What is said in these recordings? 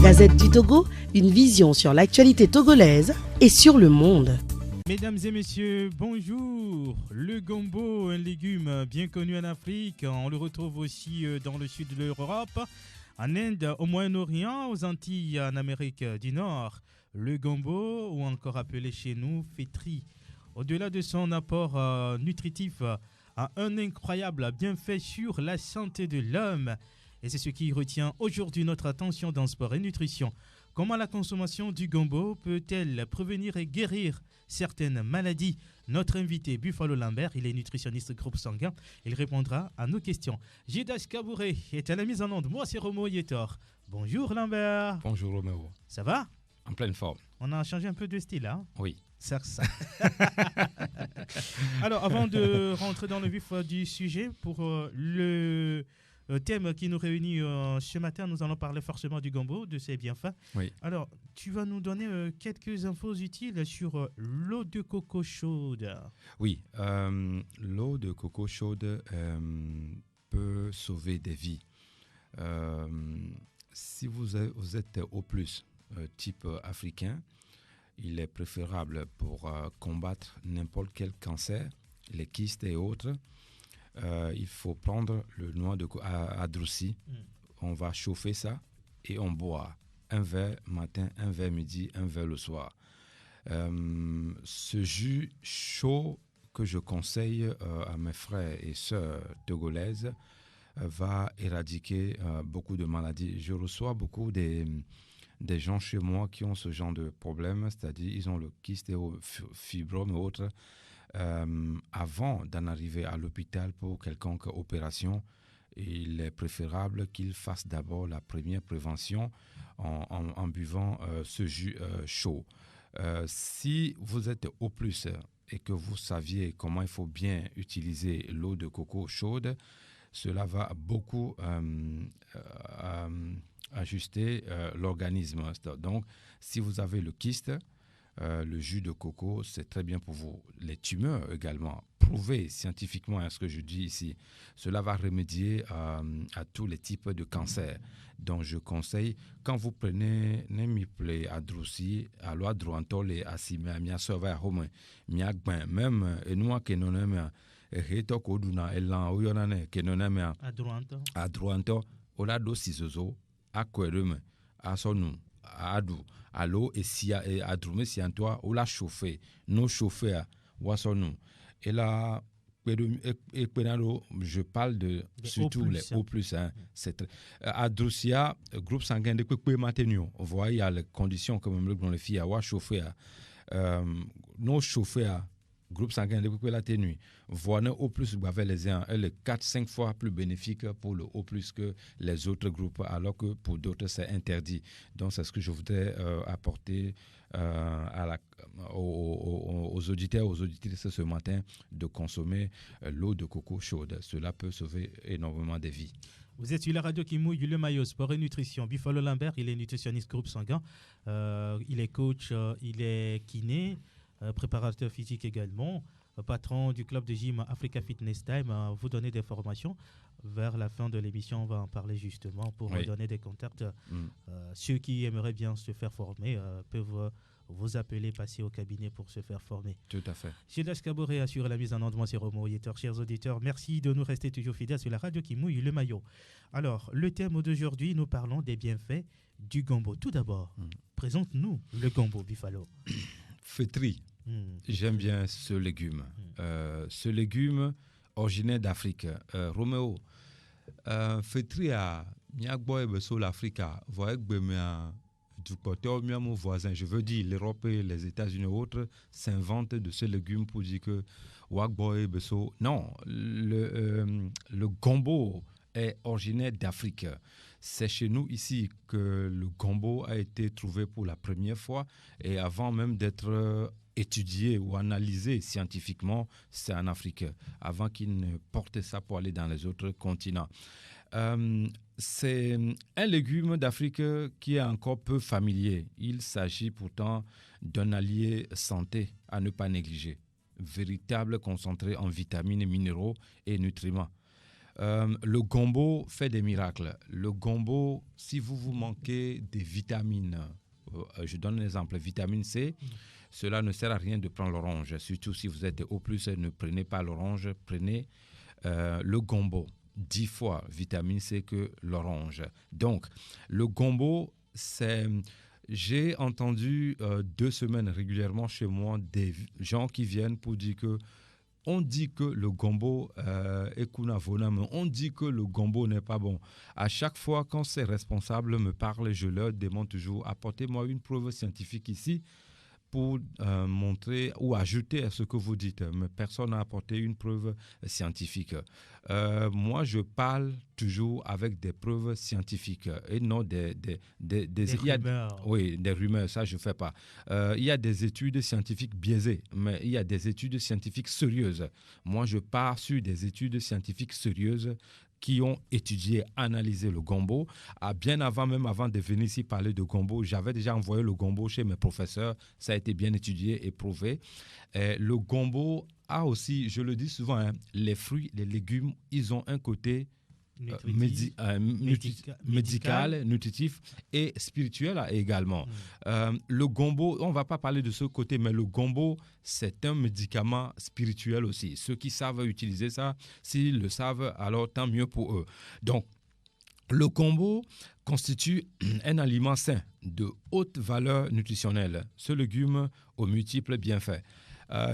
Gazette du Togo, une vision sur l'actualité togolaise et sur le monde. Mesdames et messieurs, bonjour. Le gombo, un légume bien connu en Afrique, on le retrouve aussi dans le sud de l'Europe, en Inde, au Moyen-Orient, aux Antilles, en Amérique du Nord. Le gombo, ou encore appelé chez nous fétri, au-delà de son apport nutritif, a un incroyable bienfait sur la santé de l'homme. Et c'est ce qui retient aujourd'hui notre attention dans Sport et Nutrition. Comment la consommation du gombo peut-elle prévenir et guérir certaines maladies? Notre invité, Buffalo Lambert, il est nutritionniste groupe sanguin. Il répondra à nos questions. Jidas Kabouré est à la mise en onde. Moi, c'est Romo Yetor. Bonjour Lambert. Bonjour Roméo. Ça va? En pleine forme. On a changé un peu de style, hein? Oui. Ça. Alors, avant de rentrer dans le vif du sujet, pour le thème qui nous réunit ce matin, nous allons parler forcément du gombo, de ses bienfaits. Oui. Alors, tu vas nous donner quelques infos utiles sur l'eau de coco chaude. Oui, l'eau de coco chaude peut sauver des vies. Si vous êtes au plus type africain, il est préférable pour combattre n'importe quel cancer, les kystes et autres. Il faut prendre le noix de adroussi. On va chauffer ça et on boit un verre matin, un verre midi, un verre le soir. Ce jus chaud que je conseille à mes frères et sœurs togolaises va éradiquer beaucoup de maladies. Je reçois beaucoup des gens chez moi qui ont ce genre de problème, c'est-à-dire ils ont le kyste et fibrome et autres. Avant d'en arriver à l'hôpital pour quelconque opération, il est préférable qu'ils fassent d'abord la première prévention en buvant ce jus chaud. Si vous êtes au plus et que vous saviez comment il faut bien utiliser l'eau de coco chaude, cela va beaucoup ajuster l'organisme. Donc, si vous avez le kyste, le jus de coco, c'est très bien pour vous. Les tumeurs également, prouvé scientifiquement à ce que je dis ici, cela va remédier à tous les types de cancers. Donc, je conseille, quand vous prenez Nemiple Adroussi, alors Adroantol et Asime, Mia Sova Home, Mia Gben, même Enua Kenoneme, Reto Koduna, Elan, Oyonane, Kenoneme, Adroanto, Olado Sisozo, Aquerum, Asonu, Adu. À l'eau et à drumer si en toi ou la chauffer non chauffer à Wassonu et là je parle de surtout les O+, hein, c'est à Drusia groupe sanguin de peu maintenu on voit il y a les conditions comme le dans les filles à chauffer à non chauffer à groupe sanguin de peu la tenue voilà O+ avec les 4-5 fois plus bénéfique pour le O+ que les autres groupes alors que pour d'autres c'est interdit. Donc c'est ce que je voudrais apporter aux auditeurs, aux auditrices ce matin de consommer l'eau de coco chaude. Cela peut sauver énormément de vies. Vous êtes sur la radio qui mouille le maillot Sport et Nutrition. Buffalo Lambert, il est nutritionniste groupe sanguin. Il est coach, il est kiné, préparateur physique également, patron du club de gym Africa Fitness Time. Vous donnez des formations. Vers la fin de l'émission, on va en parler justement pour donner des contacts. Ceux qui aimeraient bien se faire former peuvent vous appeler, passer au cabinet pour se faire former. Tout à fait. Gilles Kabouré assure la mise en onde. Moi, c'est Romo Yetor. Chers auditeurs, merci de nous rester toujours fidèles sur la radio qui mouille le maillot. Alors, le thème d'aujourd'hui, nous parlons des bienfaits du gombo. Tout d'abord, présente-nous le gombo, Buffalo. Fétri. J'aime bien ce légume. Ce légume originaire d'Afrique. Roméo, fétri à Miagboy Besso l'Afrique, voyez que du côté de mon voisin, je veux dire l'Europe et les États-Unis et autres s'inventent de ce légume pour dire que Wagboy Besso. Non, le gombo est originaire d'Afrique. C'est chez nous ici que le gombo a été trouvé pour la première fois et avant même d'être étudié ou analysé scientifiquement, c'est en Afrique, avant qu'ils ne portent ça pour aller dans les autres continents. C'est un légume d'Afrique qui est encore peu familier. Il s'agit pourtant d'un allié santé à ne pas négliger. Véritable concentré en vitamines, minéraux et nutriments. Le gombo fait des miracles. Le gombo, si vous manquez des vitamines, je donne un exemple, vitamine C, cela ne sert à rien de prendre l'orange. Surtout si vous êtes au plus, ne prenez pas l'orange, prenez le gombo. 10 fois vitamine C que l'orange. Donc, le gombo, c'est... J'ai entendu 2 semaines régulièrement chez moi des gens qui viennent pour dire que on dit que le gombo est kunavona, mais on dit que le gombo n'est pas bon. À chaque fois, quand ces responsables me parlent, je leur demande toujours, apportez-moi une preuve scientifique ici pour montrer ou ajouter à ce que vous dites. Mais personne n'a apporté une preuve scientifique. Moi, je parle toujours avec des preuves scientifiques et non des rumeurs. Oui, des rumeurs, ça je ne fais pas. Il y a des études scientifiques biaisées, mais il y a des études scientifiques sérieuses. Moi, je pars sur des études scientifiques sérieuses qui ont étudié, analysé le gombo. Bien avant, même avant de venir ici parler de gombo, j'avais déjà envoyé le gombo chez mes professeurs. Ça a été bien étudié et prouvé. Le gombo a aussi, je le dis souvent, hein, les fruits, les légumes, ils ont un côté médical, nutritif et spirituel également. Le gombo, on ne va pas parler de ce côté, mais le gombo, c'est un médicament spirituel aussi. Ceux qui savent utiliser ça, s'ils le savent, alors tant mieux pour eux. Donc, le gombo constitue un aliment sain de haute valeur nutritionnelle. Ce légume aux multiples bienfaits.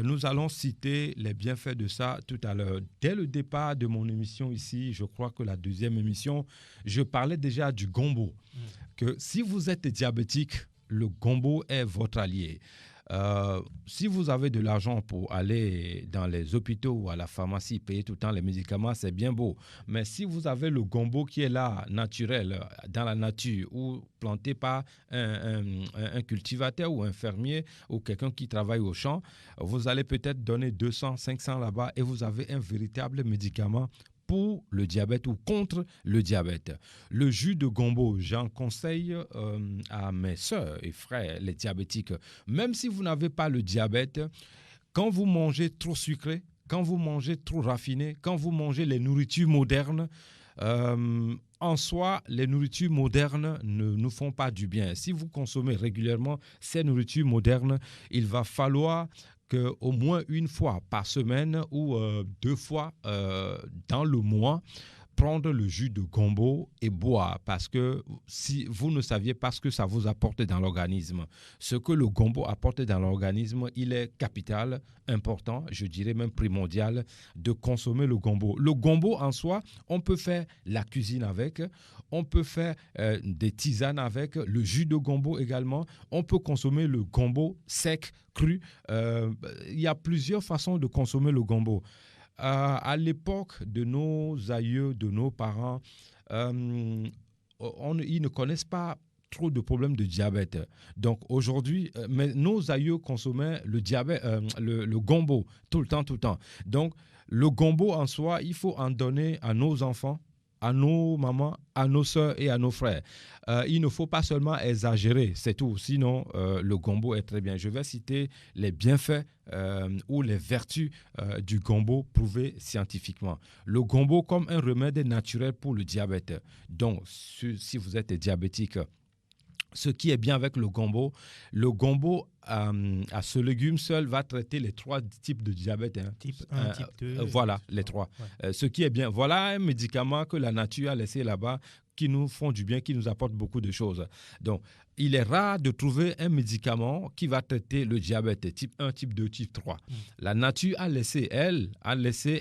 Nous allons citer les bienfaits de ça tout à l'heure. Dès le départ de mon émission ici, je crois que la 2e émission, je parlais déjà du gombo. Que si vous êtes diabétique, le gombo est votre allié. Si vous avez de l'argent pour aller dans les hôpitaux ou à la pharmacie, payer tout le temps les médicaments, c'est bien beau. Mais si vous avez le gombo qui est là, naturel, dans la nature, ou planté par un cultivateur ou un fermier ou quelqu'un qui travaille au champ, vous allez peut-être donner 200, 500 là-bas et vous avez un véritable médicament pour le diabète ou contre le diabète. Le jus de gombo, j'en conseille à mes soeurs et frères, les diabétiques. Même si vous n'avez pas le diabète, quand vous mangez trop sucré, quand vous mangez trop raffiné, quand vous mangez les nourritures modernes, en soi, les nourritures modernes ne nous font pas du bien. Si vous consommez régulièrement ces nourritures modernes, il va falloir qu'au moins une fois par semaine ou 2 fois dans le mois, prendre le jus de gombo et boire, parce que si vous ne saviez pas ce que ça vous apporte dans l'organisme, ce que le gombo apporte dans l'organisme, il est capital, important, je dirais même primordial, de consommer le gombo. Le gombo en soi, on peut faire la cuisine avec, on peut faire des tisanes avec, le jus de gombo également, on peut consommer le gombo sec, cru. Il y a plusieurs façons de consommer le gombo. À l'époque de nos aïeux, de nos parents, ils ne connaissent pas trop de problèmes de diabète. Donc aujourd'hui, mais nos aïeux consommaient le diabète, le gombo tout le temps. Donc le gombo en soi, il faut en donner à nos enfants, à nos mamans, à nos soeurs et à nos frères. Il ne faut pas seulement exagérer, c'est tout. Sinon, le gombo est très bien. Je vais citer les bienfaits ou les vertus du gombo prouvées scientifiquement. Le gombo comme un remède naturel pour le diabète. Donc, si vous êtes diabétique, ce qui est bien avec le gombo à ce légume seul va traiter les 3 types de diabète. Type 1, type 2. Voilà, les 3. Ouais. Ce qui est bien. Voilà un médicament que la nature a laissé là-bas qui nous font du bien, qui nous apportent beaucoup de choses. Donc, il est rare de trouver un médicament qui va traiter le diabète type 1, type 2, type 3. La nature a laissé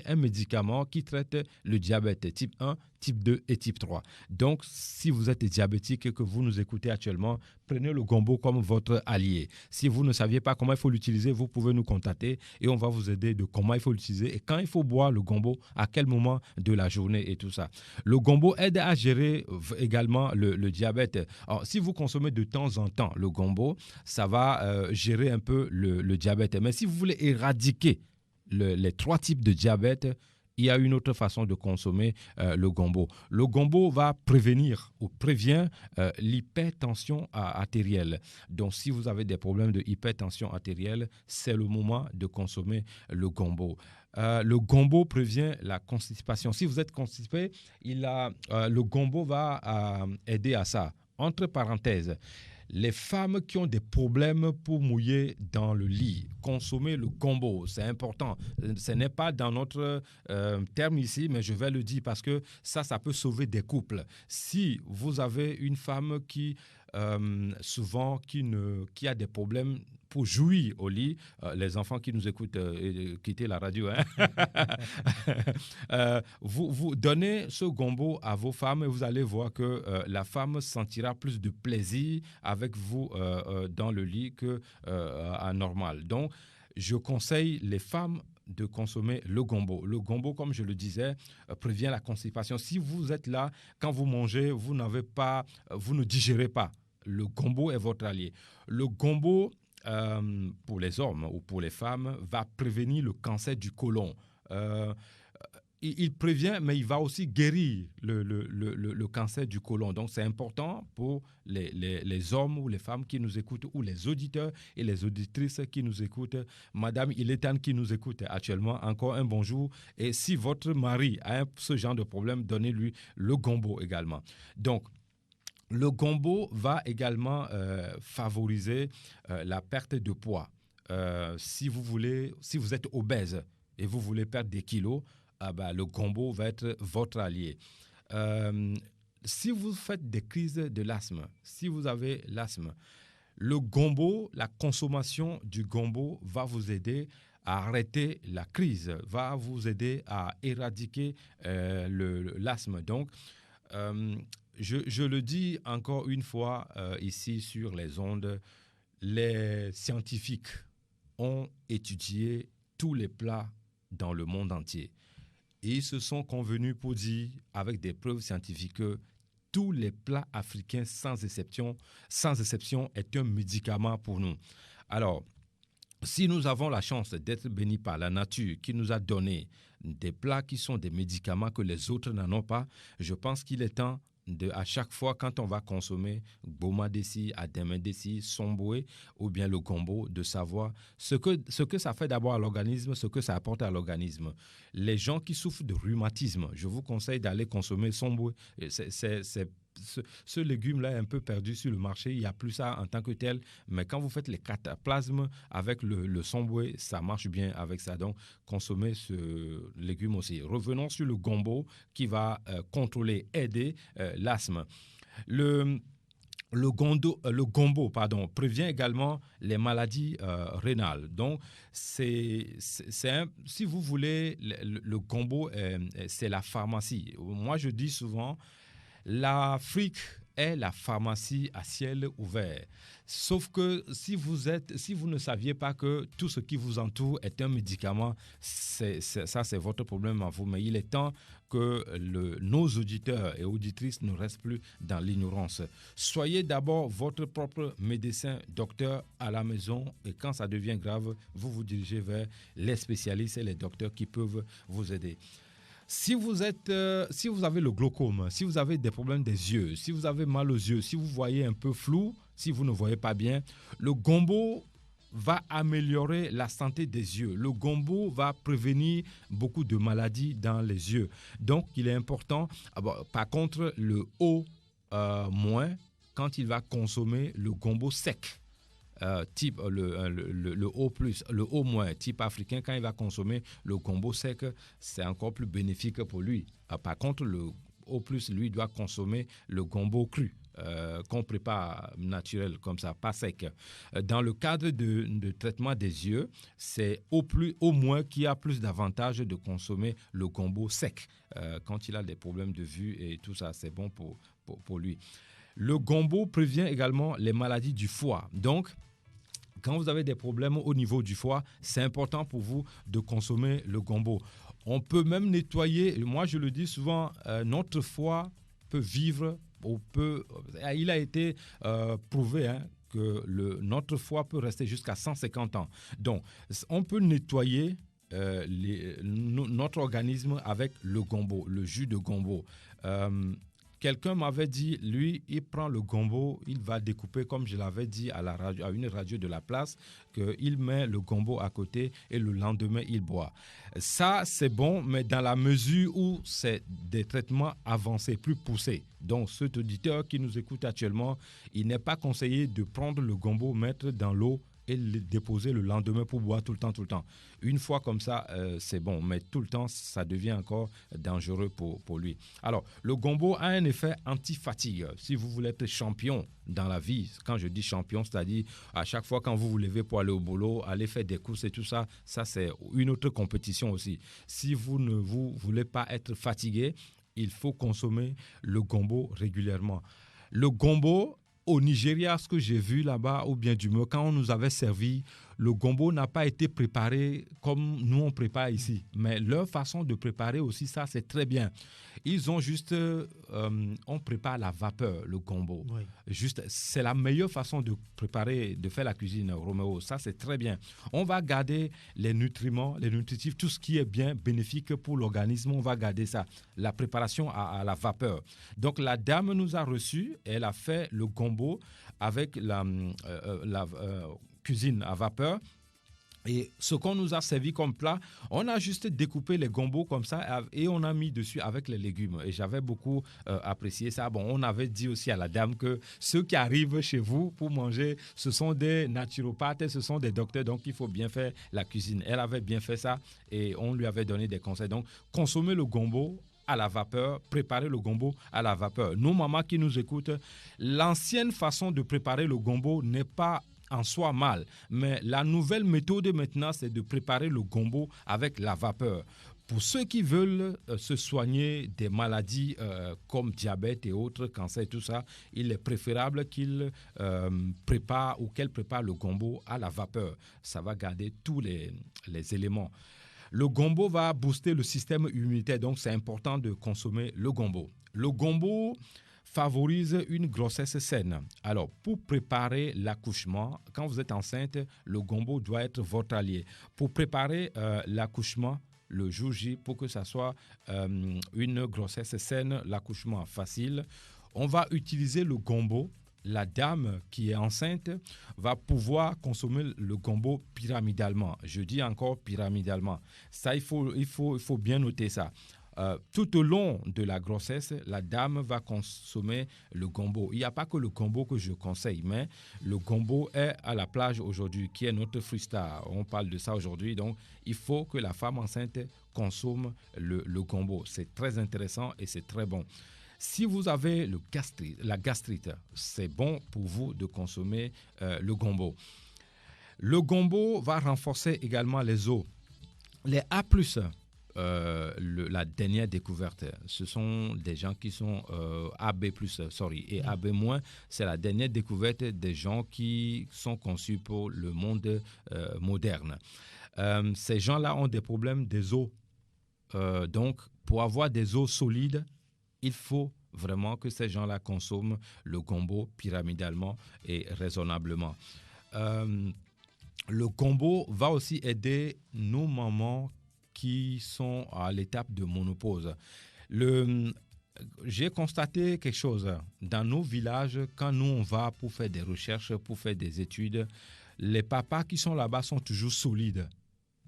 un médicament qui traite le diabète type 1, type 2 et type 3. Donc, si vous êtes diabétique et que vous nous écoutez actuellement, prenez le gombo comme votre allié. Si vous ne saviez pas comment il faut l'utiliser, vous pouvez nous contacter et on va vous aider de comment il faut l'utiliser et quand il faut boire le gombo, à quel moment de la journée et tout ça. Le gombo aide à gérer également le diabète. Alors, si vous consommez de temps en temps le gombo, ça va gérer un peu le diabète. Mais si vous voulez éradiquer les 3 types de diabète, il y a une autre façon de consommer le gombo. Le gombo va prévenir ou prévient l'hypertension artérielle. Donc, si vous avez des problèmes de hypertension artérielle, c'est le moment de consommer le gombo. Le gombo prévient la constipation. Si vous êtes constipé, le gombo va aider à ça. Entre parenthèses, les femmes qui ont des problèmes pour mouiller dans le lit, consommer le gombo, c'est important. Ce n'est pas dans notre terme ici, mais je vais le dire parce que ça peut sauver des couples. Si vous avez une femme qui a des problèmes pour jouir au lit, les enfants qui nous écoutent, quittez la radio, vous donnez ce gombo à vos femmes et vous allez voir que la femme sentira plus de plaisir avec vous dans le lit qu'à normal. Donc, je conseille les femmes de consommer le gombo. Le gombo, comme je le disais, prévient la constipation. Si vous êtes là, quand vous mangez, vous ne digérez pas. Le gombo est votre allié. Le gombo, pour les hommes ou pour les femmes, va prévenir le cancer du côlon. Il prévient, mais il va aussi guérir le cancer du côlon. Donc, c'est important pour les hommes ou les femmes qui nous écoutent, ou les auditeurs et les auditrices qui nous écoutent. Madame Ilétane qui nous écoute actuellement, encore un bonjour. Et si votre mari a ce genre de problème, donnez-lui le gombo également. Donc, le gombo va également favoriser la perte de poids. Si vous êtes obèse et vous voulez perdre des kilos, le gombo va être votre allié. Si vous faites des crises de l'asthme, si vous avez l'asthme, le gombo, la consommation du gombo va vous aider à arrêter la crise, va vous aider à éradiquer l'asthme. Donc, je le dis encore une fois ici sur les ondes, les scientifiques ont étudié tous les plats dans le monde entier. Et ils se sont convenus pour dire, avec des preuves scientifiques, que tous les plats africains, sans exception, est un médicament pour nous. Alors, si nous avons la chance d'être bénis par la nature qui nous a donné des plats qui sont des médicaments que les autres n'en ont pas, je pense qu'il est temps à chaque fois quand on va consommer Gboma Dessi, Ademe Dessi, Somboué ou bien le gombo, de savoir ce que ça fait d'abord à l'organisme, ce que ça apporte à l'organisme. Les gens qui souffrent de rhumatisme, je vous conseille d'aller consommer Somboué. Ce légume-là est un peu perdu sur le marché, il n'y a plus ça en tant que tel, mais quand vous faites les cataplasmes avec le somboué, ça marche bien avec ça. Donc, consommez ce légume aussi. Revenons sur le gombo qui va aider l'asthme. Le gombo prévient également les maladies rénales. Donc, si vous voulez, le gombo, c'est la pharmacie. Moi, je dis souvent, l'Afrique est la pharmacie à ciel ouvert. Sauf que si vous ne saviez pas que tout ce qui vous entoure est un médicament, c'est votre problème à vous. Mais il est temps que nos auditeurs et auditrices ne restent plus dans l'ignorance. Soyez d'abord votre propre médecin, docteur à la maison, et quand ça devient grave, vous dirigez vers les spécialistes et les docteurs qui peuvent vous aider. Si vous avez le glaucome, si vous avez des problèmes des yeux, si vous avez mal aux yeux, si vous voyez un peu flou, si vous ne voyez pas bien, le gombo va améliorer la santé des yeux. Le gombo va prévenir beaucoup de maladies dans les yeux. Donc, il est important. Par contre, le O-, quand il va consommer le gombo sec, type le O+, le O-, type africain, quand il va consommer le gombo sec, c'est encore plus bénéfique pour lui. Par contre, le O+, lui, doit consommer le gombo cru, qu'on prépare naturel comme ça, pas sec. Dans le cadre de traitement des yeux, c'est O+, qui a plus d'avantages de consommer le gombo sec. Quand il a des problèmes de vue et tout ça, c'est bon pour lui. Le gombo prévient également les maladies du foie. Donc, quand vous avez des problèmes au niveau du foie, c'est important pour vous de consommer le gombo. On peut même nettoyer, moi je le dis souvent, notre foie peut vivre, il a été prouvé que notre foie peut rester jusqu'à 150 ans. Donc, on peut nettoyer notre organisme avec le gombo, le jus de gombo. Quelqu'un m'avait dit, lui, il prend le gombo, il va découper, comme je l'avais dit à une radio de la place, qu'il met le gombo à côté et le lendemain, il boit. Ça, c'est bon, mais dans la mesure où c'est des traitements avancés, plus poussés. Donc, cet auditeur qui nous écoute actuellement, il n'est pas conseillé de prendre le gombo, mettre dans l'eau et le déposer le lendemain pour boire tout le temps. Une fois comme ça, c'est bon, mais tout le temps, ça devient encore dangereux pour lui. Alors, le gombo a un effet anti-fatigue. Si vous voulez être champion dans la vie, quand je dis champion, c'est-à-dire à chaque fois quand vous vous levez pour aller au boulot, aller faire des courses et tout ça, ça c'est une autre compétition aussi. Si vous ne voulez pas être fatigué, il faut consommer le gombo régulièrement. Le gombo, au Nigeria, ce que j'ai vu là-bas, ou bien du moins, quand on nous avait servi, le gombo n'a pas été préparé comme nous on prépare ici. Mais leur façon de préparer aussi, ça, c'est très bien. Ils ont juste... on prépare la vapeur, le gombo. Oui. Juste, c'est la meilleure façon de préparer, de faire la cuisine, Roméo. Ça, c'est très bien. On va garder les nutriments, les nutritifs, tout ce qui est bien bénéfique pour l'organisme, on va garder ça. La préparation à la vapeur. Donc, la dame nous a reçus, elle a fait le gombo avec la cuisine à vapeur. Et ce qu'on nous a servi comme plat, on a juste découpé les gombos comme ça et on a mis dessus avec les légumes. Et j'avais beaucoup apprécié ça. Bon, on avait dit aussi à la dame que ceux qui arrivent chez vous pour manger, ce sont des naturopathes, ce sont des docteurs, donc il faut bien faire la cuisine. Elle avait bien fait ça et on lui avait donné des conseils. Donc, consommer le gombo à la vapeur, préparer le gombo à la vapeur. Nos mamans qui nous écoutent, l'ancienne façon de préparer le gombo n'est pas en soi mal, mais la nouvelle méthode maintenant, c'est de préparer le gombo avec la vapeur. Pour ceux qui veulent se soigner des maladies comme diabète et autres, cancer et tout ça, il est préférable qu'ils préparent ou qu'elles préparent le gombo à la vapeur. Ça va garder tous les éléments. Le gombo va booster le système immunitaire, donc c'est important de consommer le gombo. Le gombo favorise une grossesse saine. Alors, pour préparer l'accouchement, quand vous êtes enceinte, le gombo doit être votre allié. Pour préparer l'accouchement, le jour J, pour que ça soit une grossesse saine, l'accouchement facile, on va utiliser le gombo. La dame qui est enceinte va pouvoir consommer le gombo pyramidalement. Je dis encore pyramidalement. Ça, il faut bien noter ça. Tout au long de la grossesse, la dame va consommer le gombo. Il n'y a pas que le gombo que je conseille, mais le gombo est à la plage aujourd'hui, qui est notre freestyle. On parle de ça aujourd'hui, donc il faut que la femme enceinte consomme le gombo. C'est très intéressant et c'est très bon. Si vous avez la gastrite, c'est bon pour vous de consommer le gombo. Le gombo va renforcer également les os. Les A+, la dernière découverte, ce sont des gens qui sont AB+, et AB-, c'est la dernière découverte des gens qui sont conçus pour le monde moderne. Ces gens-là ont des problèmes des os. Donc, pour avoir des os solides, il faut vraiment que ces gens-là consomment le gombo pyramidalement et raisonnablement. Le gombo va aussi aider nos mamans qui sont à l'étape de ménopause. J'ai constaté quelque chose. Dans nos villages, quand nous on va pour faire des recherches, pour faire des études, les papas qui sont là-bas sont toujours solides.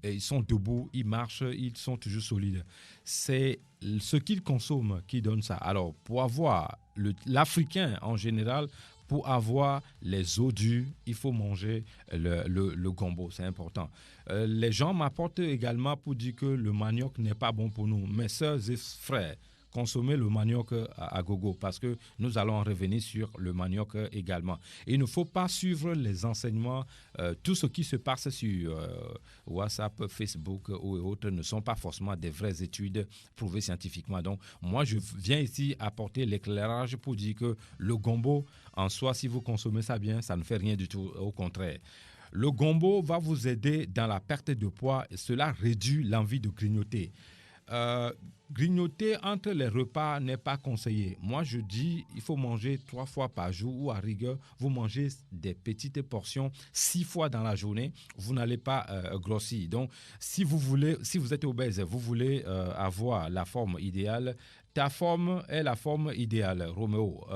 Et ils sont debout, ils marchent, ils sont toujours solides. C'est ce qu'ils consomment qui donne ça. Alors, pour avoir l'Africain en général, pour avoir les os durs, il faut manger le gombo, c'est important. Les gens m'apportent également pour dire que le manioc n'est pas bon pour nous. Mes sœurs et frères, consommer le manioc à gogo parce que nous allons en revenir sur le manioc également. Et il ne faut pas suivre les enseignements. Tout ce qui se passe sur WhatsApp, Facebook ou autres ne sont pas forcément des vraies études prouvées scientifiquement. Donc, moi, je viens ici apporter l'éclairage pour dire que le gombo, en soi, si vous consommez ça bien, ça ne fait rien du tout. Au contraire. Le gombo va vous aider dans la perte de poids et cela réduit l'envie de grignoter. grignoter entre les repas n'est pas conseillé. Moi, je dis, il faut manger 3 fois par jour ou à rigueur, vous mangez des petites portions 6 fois dans la journée, vous n'allez pas grossir. Donc, si vous êtes obèse, vous voulez avoir la forme idéale, ta forme est la forme idéale, Roméo.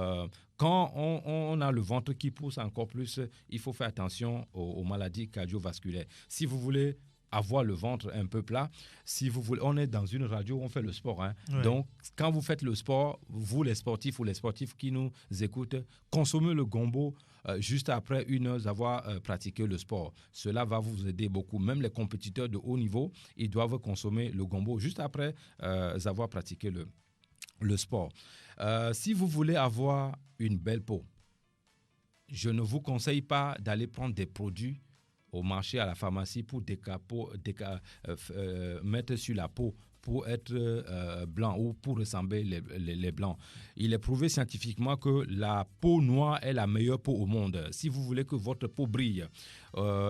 Quand on a le ventre qui pousse encore plus, il faut faire attention aux maladies cardiovasculaires. Si vous voulez avoir le ventre un peu plat, si vous voulez, on est dans une radio, on fait le sport. Hein. Ouais. Donc, quand vous faites le sport, vous les sportifs ou les sportifs qui nous écoutent, consommez le gombo juste après 1 heure d'avoir pratiqué le sport. Cela va vous aider beaucoup. Même les compétiteurs de haut niveau, ils doivent consommer le gombo juste après avoir pratiqué le sport. Si vous voulez avoir une belle peau, je ne vous conseille pas d'aller prendre des produits au marché, à la pharmacie pour mettre sur la peau pour être blanc ou pour ressembler les blancs. Il est prouvé scientifiquement que la peau noire est la meilleure peau au monde. Si vous voulez que votre peau brille,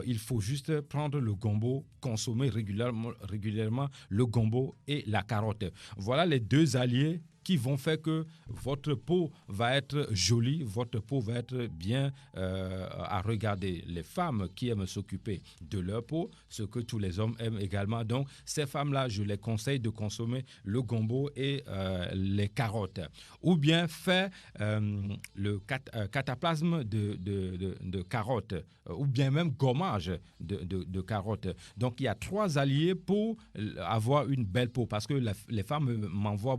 il faut juste prendre le gombo, consommer régulièrement le gombo et la carotte. Voilà les 2 alliés qui vont faire que votre peau va être jolie, votre peau va être bien à regarder. Les femmes qui aiment s'occuper de leur peau, ce que tous les hommes aiment également. Donc, ces femmes-là, je les conseille de consommer le gombo et les carottes. Ou bien faire le cataplasme de carottes, ou bien même gommage de carottes. Donc, il y a 3 alliés pour avoir une belle peau, parce que les femmes m'envoient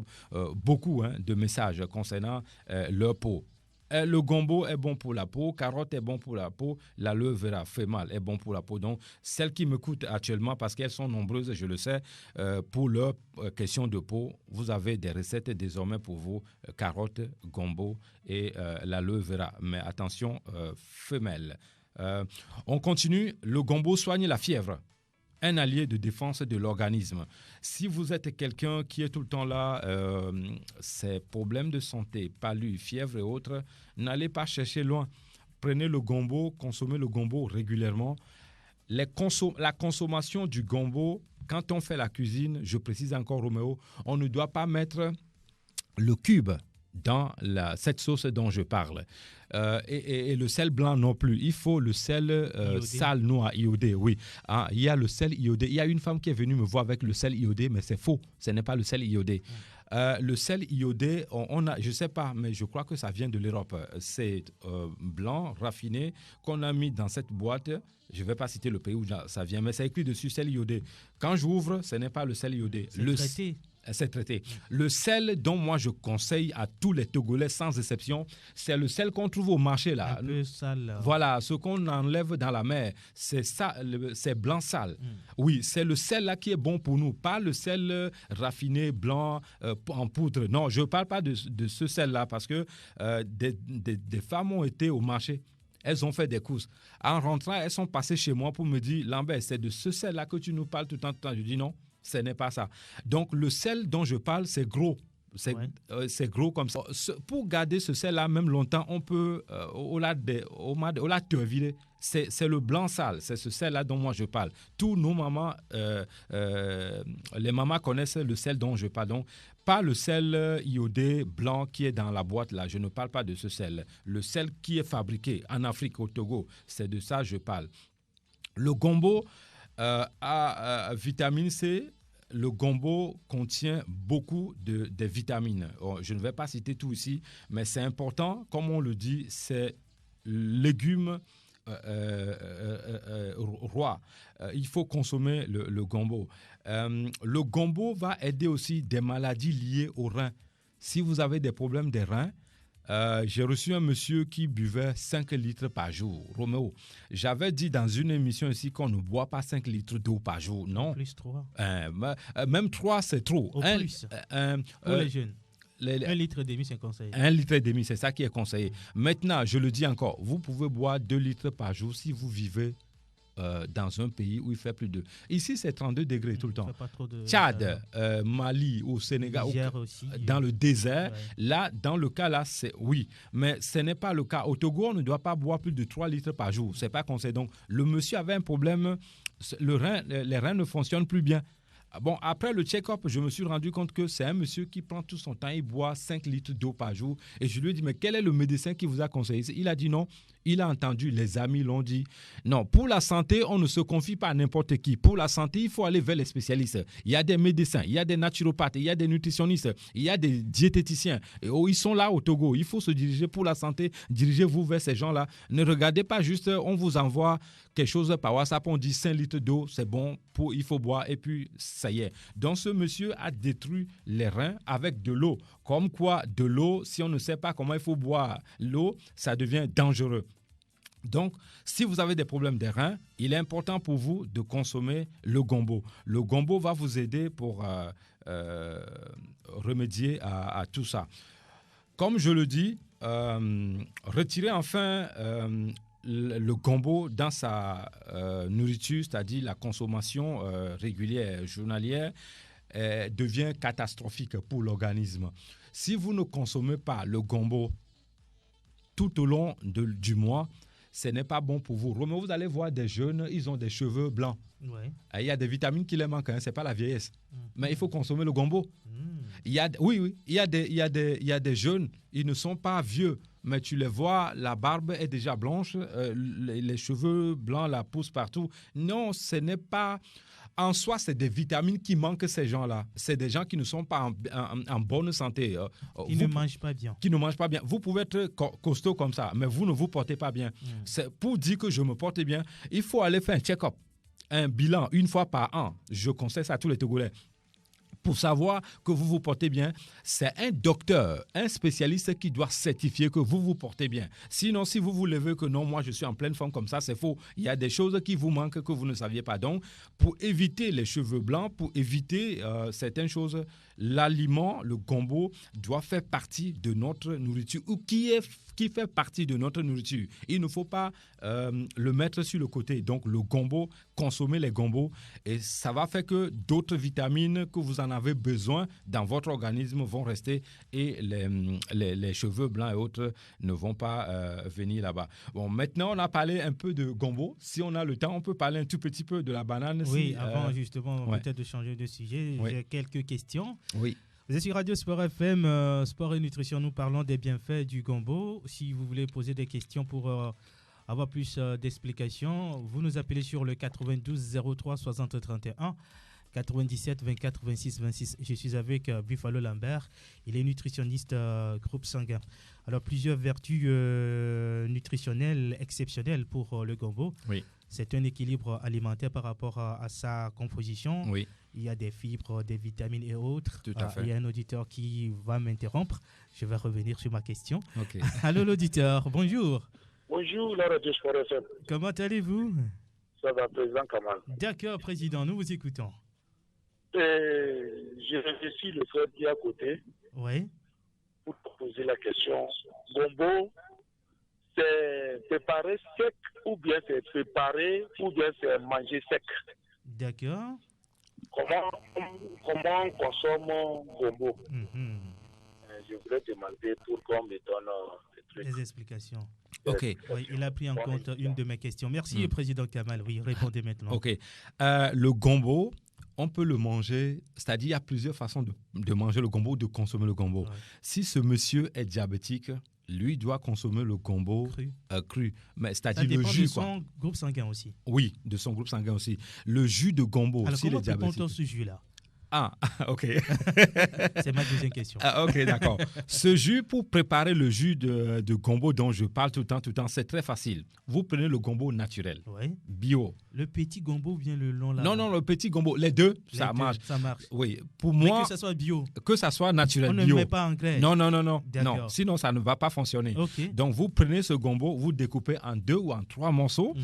beaucoup de messages concernant leur peau. Le gombo est bon pour la peau, carotte est bon pour la peau, l'aloe vera fémale est bon pour la peau. Donc, celles qui m'écoutent actuellement, parce qu'elles sont nombreuses, je le sais, pour leurs questions de peau, vous avez des recettes désormais pour vous, carotte, gombo et l'aloe vera. Mais attention, femelle. On continue. Le gombo soigne la fièvre. Un allié de défense de l'organisme. Si vous êtes quelqu'un qui est tout le temps là, ces problèmes de santé, palu, fièvre et autres, n'allez pas chercher loin. Prenez le gombo, consommez le gombo régulièrement. La consommation du gombo, quand on fait la cuisine, je précise encore Roméo, on ne doit pas mettre le cube dans cette sauce dont je parle. Et le sel blanc non plus. Il faut le sel sale noir, iodé, oui. Ah, il y a le sel iodé. Il y a une femme qui est venue me voir avec le sel iodé, mais c'est faux. Ce n'est pas le sel iodé. Le sel iodé, je ne sais pas, mais je crois que ça vient de l'Europe. C'est blanc, raffiné, qu'on a mis dans cette boîte. Je ne vais pas citer le pays où ça vient, mais c'est écrit dessus sel iodé. Quand j'ouvre, ce n'est pas le sel iodé. C'est traité. Le sel dont moi je conseille à tous les Togolais sans exception, c'est le sel qu'on trouve au marché là. Un peu sale. Voilà, ce qu'on enlève dans la mer, c'est ça, c'est blanc sale. Oui, c'est le sel là qui est bon pour nous, pas le sel raffiné blanc en poudre. Non, je ne parle pas de ce sel là parce que des femmes ont été au marché. Elles ont fait des courses. En rentrant, elles sont passées chez moi pour me dire, Lambert, c'est de ce sel là que tu nous parles tout le temps. Je dis non. Ce n'est pas ça. Donc, le sel dont je parle, c'est gros. C'est gros comme ça. Pour garder ce sel-là, même longtemps, on peut, au-delà de c'est le blanc sale. C'est ce sel-là dont moi je parle. Tous nos mamans, les mamans connaissent le sel dont je parle. Donc, pas le sel iodé blanc qui est dans la boîte là. Je ne parle pas de ce sel. Le sel qui est fabriqué en Afrique, au Togo, c'est de ça que je parle. Le gombo a vitamine C. Le gombo contient beaucoup de vitamines. Je ne vais pas citer tout ici, mais c'est important. Comme on le dit, c'est légumes roi. Il faut consommer le gombo. Le gombo va aider aussi des maladies liées aux reins. Si vous avez des problèmes des reins, j'ai reçu un monsieur qui buvait 5 litres par jour. Roméo, j'avais dit dans une émission ici qu'on ne boit pas 5 litres d'eau par jour. Non. Plus 3. Même 3, c'est trop. Au plus. Pour les jeunes. 1,5 litre, c'est conseillé. 1,5 litre, c'est ça qui est conseillé. Maintenant, je le dis encore, vous pouvez boire 2 litres par jour si vous vivez dans un pays où il fait plus de... Ici, c'est 32 degrés tout le temps. Tchad, Mali, au Sénégal, aussi, dans le désert. Ouais. Là, dans le cas là, c'est oui. Mais ce n'est pas le cas. Au Togo, on ne doit pas boire plus de 3 litres par jour. Ce n'est pas conseillé. Donc, le monsieur avait un problème. Les reins ne fonctionnent plus bien. Bon, après le check-up, je me suis rendu compte que c'est un monsieur qui prend tout son temps, il boit 5 litres d'eau par jour. Et je lui ai dit, mais quel est le médecin qui vous a conseillé? Il a dit non, il a entendu, les amis l'ont dit. Non, pour la santé, on ne se confie pas à n'importe qui. Pour la santé, il faut aller vers les spécialistes. Il y a des médecins, il y a des naturopathes, il y a des nutritionnistes, il y a des diététiciens. Et ils sont là au Togo. Il faut se diriger pour la santé. Dirigez-vous vers ces gens-là. Ne regardez pas juste, on vous envoie quelque chose par WhatsApp, on dit 5 litres d'eau, c'est bon, il faut boire, et puis ça y est. Donc ce monsieur a détruit les reins avec de l'eau. Comme quoi, de l'eau, si on ne sait pas comment il faut boire l'eau, ça devient dangereux. Donc, si vous avez des problèmes des reins, il est important pour vous de consommer le gombo. Le gombo va vous aider pour remédier à tout ça. Comme je le dis, retirez enfin le gombo dans sa nourriture, c'est-à-dire la consommation régulière, journalière, devient catastrophique pour l'organisme. Si vous ne consommez pas le gombo tout au long du mois, ce n'est pas bon pour vous. Mais vous allez voir des jeunes, ils ont des cheveux blancs. Ouais. Il y a des vitamines qui les manquent, hein, ce n'est pas la vieillesse. Mais il faut consommer le gombo. Il y a des jeunes, ils ne sont pas vieux, mais tu les vois, la barbe est déjà blanche, les cheveux blancs la poussent partout. Non, ce n'est pas... En soi, c'est des vitamines qui manquent ces gens-là. C'est des gens qui ne sont pas en bonne santé. Qui ne mangent pas bien. Qui ne mangent pas bien. Vous pouvez être costaud comme ça, mais vous ne vous portez pas bien. C'est pour dire que je me porte bien, il faut aller faire un check-up, un bilan une fois par an. Je conseille ça à tous les Togolais. Pour savoir que vous vous portez bien, c'est un docteur, un spécialiste qui doit certifier que vous vous portez bien. Sinon, si vous vous levez que non, moi je suis en pleine forme comme ça, c'est faux. Il y a des choses qui vous manquent que vous ne saviez pas. Donc, pour éviter les cheveux blancs, pour éviter certaines choses, l'aliment, le gombo, doit faire partie de notre nourriture ou qui fait partie de notre nourriture. Il ne faut pas le mettre sur le côté. Donc, le gombo, consommez les gombos et ça va faire que d'autres vitamines que vous en avez besoin dans votre organisme vont rester et les cheveux blancs et autres ne vont pas venir là-bas. Bon, maintenant, on a parlé un peu de gombo. Si on a le temps, on peut parler un tout petit peu de la banane. Oui, avant justement peut-être de changer de sujet, j'ai quelques questions. Oui. Vous êtes sur Radio Sport FM, Sport et Nutrition, nous parlons des bienfaits du gombo. Si vous voulez poser des questions pour avoir plus d'explications, vous nous appelez sur le 92 03 60 31, 97 24 26 26. Je suis avec Buffalo Lambert, il est nutritionniste groupe sanguin. Alors, plusieurs vertus nutritionnelles exceptionnelles pour le gombo. Oui. C'est un équilibre alimentaire par rapport à sa composition. Oui. Il y a des fibres, des vitamines et autres. Tout à fait. Il y a un auditeur qui va m'interrompre. Je vais revenir sur ma question. Okay. Allô, l'auditeur. Bonjour. Bonjour, la Radio Sport FM. Comment allez-vous? Ça va, président Kamal. D'accord, président. Nous vous écoutons. J'ai reçu le frère qui est à côté. Oui. Pour poser la question. Gombo, c'est préparé sec ou bien c'est préparé ou bien c'est mangé sec? D'accord. Comment on consomme gombo? Je voulais demander pour qu'on me donne des explications. Ok. Oui, il a pris en compte une de mes questions. Merci, président Kamal. Oui, répondez maintenant. Ok. Le gombo, on peut le manger, c'est-à-dire il y a plusieurs façons de manger le gombo, de consommer le gombo. Ouais. Si ce monsieur est diabétique, lui doit consommer le gombo cru. Mais c'est-à-dire le jus. Ça dépend de son groupe sanguin aussi. Oui, de son groupe sanguin aussi. Le jus de gombo, alors, s'il est diabétique. Alors, comment peut-on ce jus-là? Ah, ok. C'est ma deuxième question. Ah, ok, d'accord. Ce jus, pour préparer le jus de gombo dont je parle tout le temps, c'est très facile. Vous prenez le gombo naturel, bio. Le petit gombo ou bien le long là? Non, le petit gombo. Les deux, ça marche. Ça marche. Oui, pour moi. Mais que ça soit bio. Que ça soit naturel, bio. On ne met pas engrais. Non. Sinon, ça ne va pas fonctionner. Okay. Donc, vous prenez ce gombo, vous découpez en 2 ou en 3 morceaux.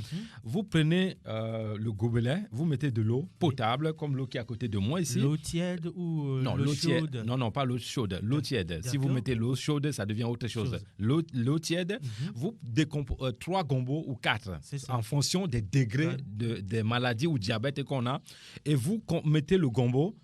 Vous prenez le gobelet, vous mettez de l'eau potable, comme l'eau qui est à côté de moi ici. L'eau tiède ou l'eau chaude? Non, pas l'eau chaude. L'eau tiède. Si vous mettez l'eau chaude, ça devient autre chose. L'eau tiède, vous décomposez 3 gombos ou 4 en fonction des degrés des maladies ou diabète qu'on a. Et vous mettez le gombo,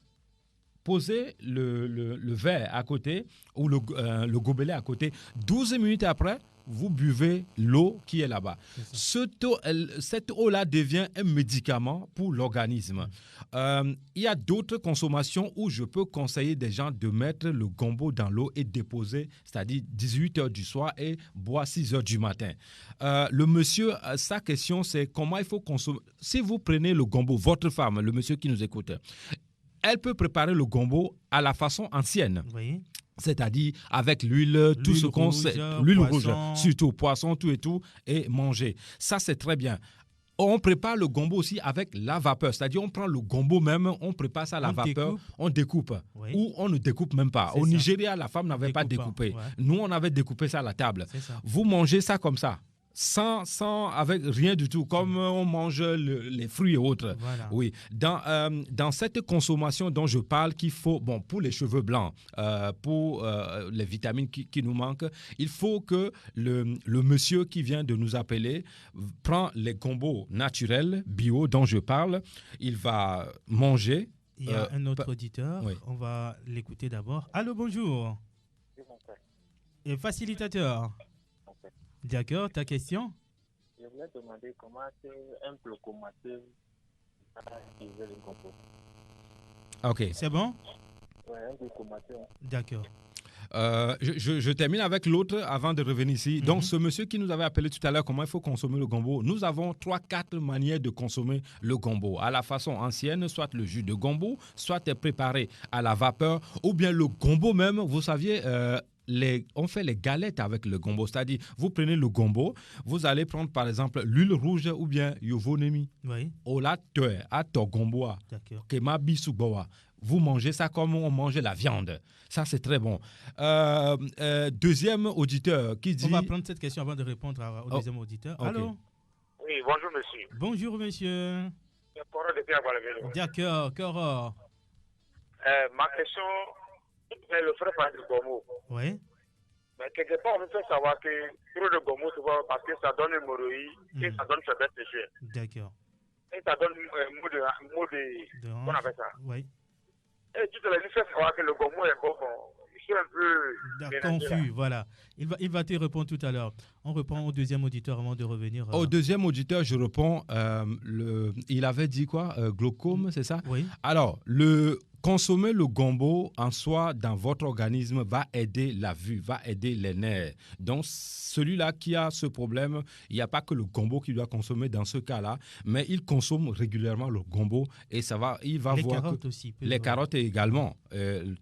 posez le verre à côté ou le gobelet à côté. 12 minutes après, vous buvez l'eau qui est là-bas. Cette eau-là devient un médicament pour l'organisme. Il y a d'autres consommations où je peux conseiller des gens de mettre le gombo dans l'eau et déposer, c'est-à-dire 18h du soir et boire 6h du matin. Le monsieur, sa question, c'est comment il faut consommer. Si vous prenez le gombo, votre femme, le monsieur qui nous écoute, elle peut préparer le gombo à la façon ancienne. Oui. C'est-à-dire avec l'huile, tout ce qu'on sait, l'huile rouge, surtout poisson, tout et tout, et manger. Ça, c'est très bien. On prépare le gombo aussi avec la vapeur. C'est-à-dire, on prend le gombo même, on prépare ça à la vapeur, on découpe. Oui. Ou on ne découpe même pas. Au Nigeria, la femme n'avait pas découpé. Ouais. Nous, on avait découpé ça à la table. Vous mangez ça comme ça. Avec rien du tout, comme on mange les fruits et autres. Voilà. Oui. Dans cette consommation dont je parle, qu'il faut, pour les cheveux blancs, pour les vitamines qui nous manquent, il faut que le monsieur qui vient de nous appeler prend les gombos naturels, bio, dont je parle. Il va manger. Il y a un autre auditeur. Oui. On va l'écouter d'abord. Allô, bonjour. Et facilitateur. D'accord, ta question? Je voulais demander comment un locomotive a utilisé le gombo. Ok. C'est bon? Oui, un locomotive. D'accord. Je termine avec l'autre avant de revenir ici. Donc, ce monsieur qui nous avait appelé tout à l'heure, comment il faut consommer le gombo, nous avons 3-4 manières de consommer le gombo. À la façon ancienne, soit le jus de gombo, soit préparé à la vapeur, ou bien le gombo même, vous saviez... on fait les galettes avec le gombo, c'est-à-dire vous prenez le gombo, vous allez prendre par exemple l'huile rouge ou bien yovonemi. Oui. Ola toe ato gombo kema bisugoa. Vous mangez ça comme on mange la viande. Ça, c'est très bon. Deuxième auditeur qui dit... On va prendre cette question avant de répondre au deuxième auditeur. Okay. Allô? Oui, bonjour monsieur. Bonjour monsieur. D'accord, Coro. Ma question... Mais le frère parle du gombo. Oui. Mais quelque part, on peut savoir que trop de gombo, parce que ça donne hémorroïde et ça donne faiblesse légère. D'accord. Et ça donne mot de on appelle ça. Oui. Et tu te l'as dit, savoir que le gombo est bon. Je suis un peu confus, voilà. Il va te répondre tout à l'heure. On répond au deuxième auditeur avant de revenir. Au deuxième auditeur, je réponds. Il avait dit quoi? Glaucome, c'est ça? Oui. Alors, consommer le gombo en soi dans votre organisme va aider la vue, va aider les nerfs. Donc, celui-là qui a ce problème, il n'y a pas que le gombo qu'il doit consommer dans ce cas-là, mais il consomme régulièrement le gombo et il va les voir carottes aussi. Les carottes également.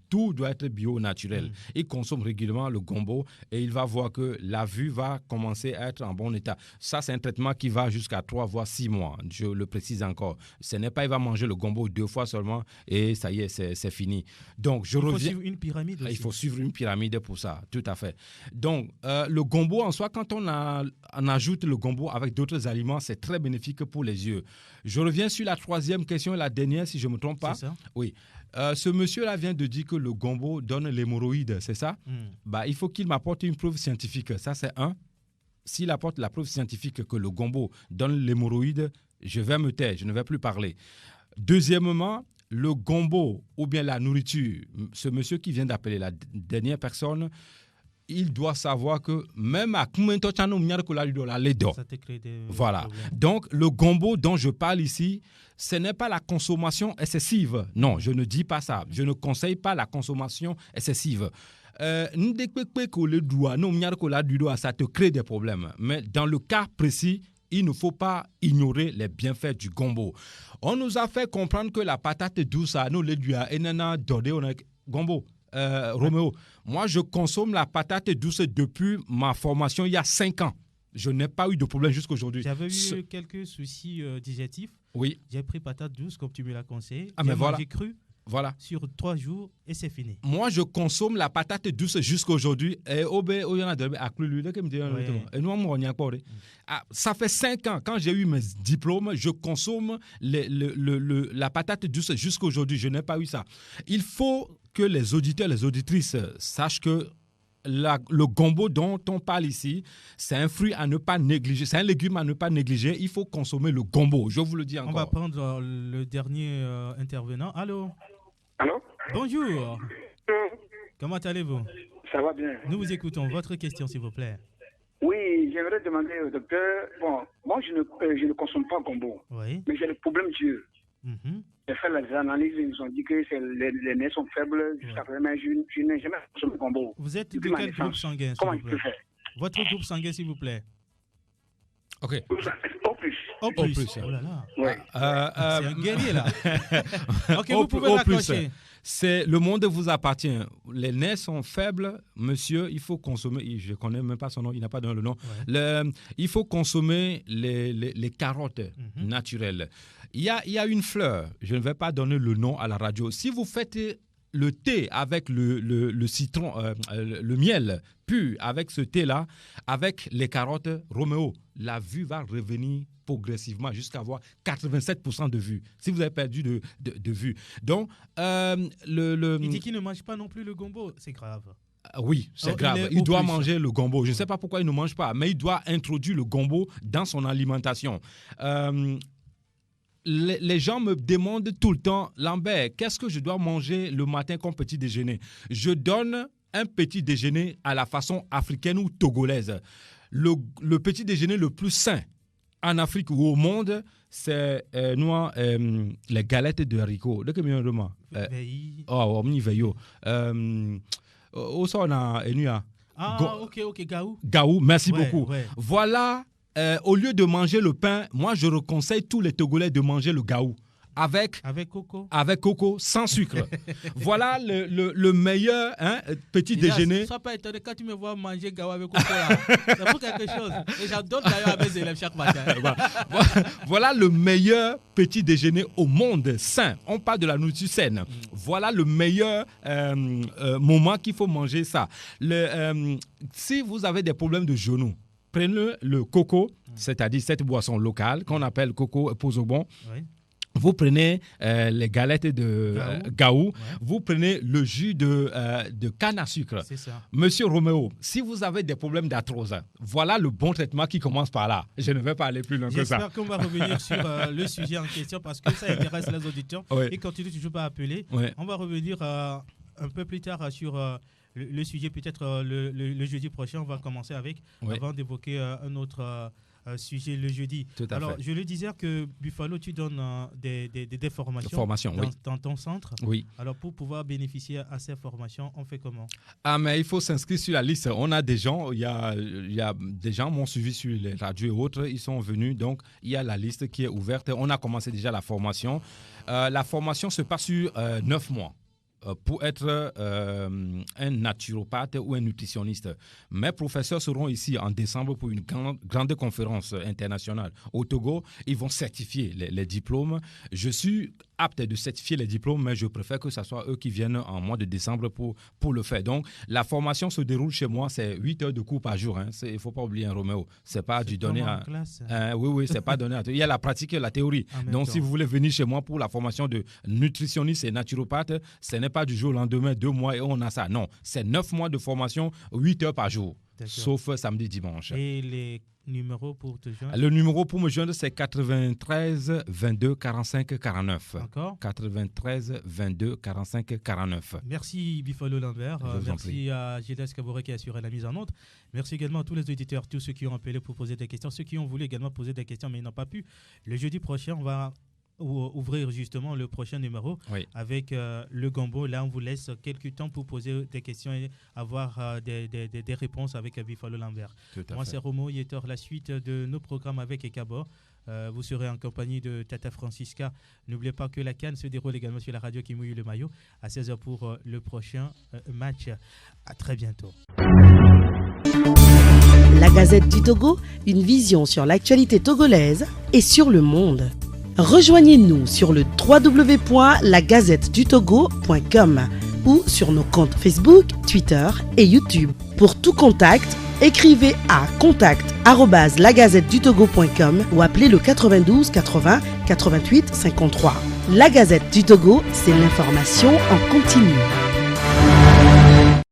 Tout doit être bio, naturel. Il consomme régulièrement le gombo et il va voir que la vue va commencer à être en bon état. Ça, c'est un traitement qui va jusqu'à 3 voire 6 mois. Je le précise encore. Ce n'est pas il va manger le gombo 2 fois seulement et ça y est, c'est fini. Donc, il faut suivre une pyramide aussi. Il faut suivre une pyramide pour ça, tout à fait. Donc, le gombo en soi, quand on ajoute le gombo avec d'autres aliments, c'est très bénéfique pour les yeux. Je reviens sur la troisième question et la dernière, si je ne me trompe pas. C'est ça? Oui. Ce monsieur-là vient de dire que le gombo donne l'hémorroïde, c'est ça? Il faut qu'il m'apporte une preuve scientifique. Ça, c'est un. S'il apporte la preuve scientifique que le gombo donne l'hémorroïde, je vais me taire, je ne vais plus parler. Deuxièmement, le gombo ou bien la nourriture, ce monsieur qui vient d'appeler la dernière personne, il doit savoir que même à ça te crée des voilà. problèmes. Donc, le gombo dont je parle ici, ce n'est pas la consommation excessive. Non, je ne dis pas ça. Je ne conseille pas la consommation excessive. Ça te crée des problèmes. Mais dans le cas précis, il ne faut pas ignorer les bienfaits du gombo. On nous a fait comprendre que la patate douce, nous les gombo. Roméo, moi je consomme la patate douce depuis ma formation il y a 5 ans. Je n'ai pas eu de problème jusqu'à aujourd'hui. J'avais eu quelques soucis digestifs. Oui. J'ai pris patate douce comme tu me l'as conseillé. Mais voilà. J'ai cru. Voilà. Sur 3 jours et c'est fini. Moi, je consomme la patate douce jusqu'à aujourd'hui. Ça fait 5 ans. Quand j'ai eu mes diplômes, je consomme la patate douce jusqu'à aujourd'hui. Je n'ai pas eu ça. Il faut que les auditeurs, les auditrices sachent que le gombo dont on parle ici, c'est un fruit à ne pas négliger. C'est un légume à ne pas négliger. Il faut consommer le gombo. Je vous le dis encore. On va prendre le dernier intervenant. Allô? Allô? Bonjour. Comment allez-vous? Ça va bien. Nous vous écoutons. Votre question, s'il vous plaît. Oui, j'aimerais demander au docteur. Bon, moi, je ne consomme pas gombo, Oui. mais j'ai le problème d'yeux. Mhm. J'ai fait les analyses, ils nous ont dit que les nerfs sont faibles. Jusqu'à présent, mais je n'ai jamais consommé gombo. Vous êtes de Depuis ma quel groupe naissance. sanguin, s'il Comment vous je peux plaît? faire? Votre groupe sanguin, s'il vous plaît. Ok. Au plus. Au plus. plus. Oh là là. Ouais. C'est un guerrier, là. Ok, Au vous pouvez au plus. raccrocher. C'est le monde vous appartient. Les nerfs sont faibles, monsieur. Il faut consommer. Je connais même pas son nom. Il n'a pas donné le nom. Il faut consommer les carottes naturelles. Il y a une fleur. Je ne vais pas donner le nom à la radio. Si vous faites le thé avec le citron, le miel pur avec ce thé-là, avec les carottes, Roméo, la vue va revenir progressivement jusqu'à avoir 87% de vue. Si vous avez perdu de vue. Donc, Il dit qu'il ne mange pas non plus le gombo. C'est grave. Oui, c'est grave. Il doit manger le gombo. Je ne sais pas pourquoi il ne mange pas, mais il doit introduire le gombo dans son alimentation. Les gens me demandent tout le temps, Lambert, qu'est-ce que je dois manger le matin comme petit déjeuner? Je donne un petit déjeuner à la façon africaine ou togolaise. Le petit déjeuner le plus sain en Afrique ou au monde, c'est les galettes de haricots. De combien de mois? Oh, on y veille. Au son a Enuya. Ah, ok, Gaou. Gaou, merci beaucoup. Ouais. Voilà, au lieu de manger le pain, moi je conseille tous les Togolais de manger le gaou. Avec coco, sans sucre. Voilà le meilleur petit déjeuner. Ne sois pas étonné quand tu me vois manger gaou avec coco là. C'est pour quelque chose. Et j'adore d'ailleurs à mes élèves chaque matin. Voilà le meilleur petit déjeuner au monde sain. On parle de la nourriture saine. Voilà le meilleur moment qu'il faut manger ça. Si vous avez des problèmes de genoux, prenez le coco, c'est-à-dire cette boisson locale qu'on appelle coco pozobon. Oui. Vous prenez les galettes de gaou, vous prenez le jus de canne à sucre. C'est ça. Monsieur Roméo, si vous avez des problèmes d'arthrose, voilà le bon traitement qui commence par là. Je ne vais pas aller plus loin que ça. J'espère qu'on va revenir sur le sujet en question parce que ça intéresse les auditeurs. Oui. Et continue toujours pas à appeler. Oui. On va revenir un peu plus tard sur le sujet, peut-être le jeudi prochain. On va commencer avec, avant d'évoquer un autre sujet le jeudi. Alors, je le disais que Buffalo, tu donnes des formations dans ton centre. Oui. Alors, pour pouvoir bénéficier à ces formations, on fait comment? Mais il faut s'inscrire sur la liste. On a des gens, il y a des gens m'ont suivi sur les radios et autres. Ils sont venus, donc il y a la liste qui est ouverte. On a commencé déjà la formation. La formation se passe sur 9 mois. Pour être un naturopathe ou un nutritionniste. Mes professeurs seront ici en décembre pour une grande conférence internationale au Togo. Ils vont certifier les diplômes. Je suis apte de certifier les diplômes, mais je préfère que ce soit eux qui viennent en mois de décembre pour le faire. Donc, la formation se déroule chez moi, c'est 8 heures de cours par jour. Il ne faut pas oublier, Roméo. C'est pas du donner à... classe. Oui, c'est pas donné à... Il y a la pratique et la théorie. Donc, si vous voulez venir chez moi pour la formation de nutritionniste et naturopathe, ce n'est pas du jour au lendemain, 2 mois et on a ça. Non, c'est 9 mois de formation, 8 heures par jour. Sauf samedi, dimanche. Et les numéros pour te joindre? Le numéro pour me joindre, c'est 93 22 45 49. Encore? 93 22 45 49. Merci Buffalo Lambert. Merci à Gilles Kabouré qui a assuré la mise en onde. Merci également à tous les auditeurs, tous ceux qui ont appelé pour poser des questions, ceux qui ont voulu également poser des questions mais n'ont pas pu. Le jeudi prochain, on va ouvrir justement le prochain numéro avec le gombo. Là, on vous laisse quelques temps pour poser des questions et avoir des réponses avec Buffalo Lambert. Moi, c'est Romo Yetor. La suite de nos programmes avec Ekabo. Vous serez en compagnie de Tata Francisca. N'oubliez pas que la CAN se déroule également sur la radio qui mouille le maillot à 16h pour le prochain match. À très bientôt. La Gazette du Togo, une vision sur l'actualité togolaise et sur le monde. Rejoignez-nous sur le www.lagazettedutogo.com ou sur nos comptes Facebook, Twitter et YouTube. Pour tout contact, écrivez à contact@lagazettedutogo.com ou appelez le 92 80 88 53. La Gazette du Togo, c'est l'information en continu.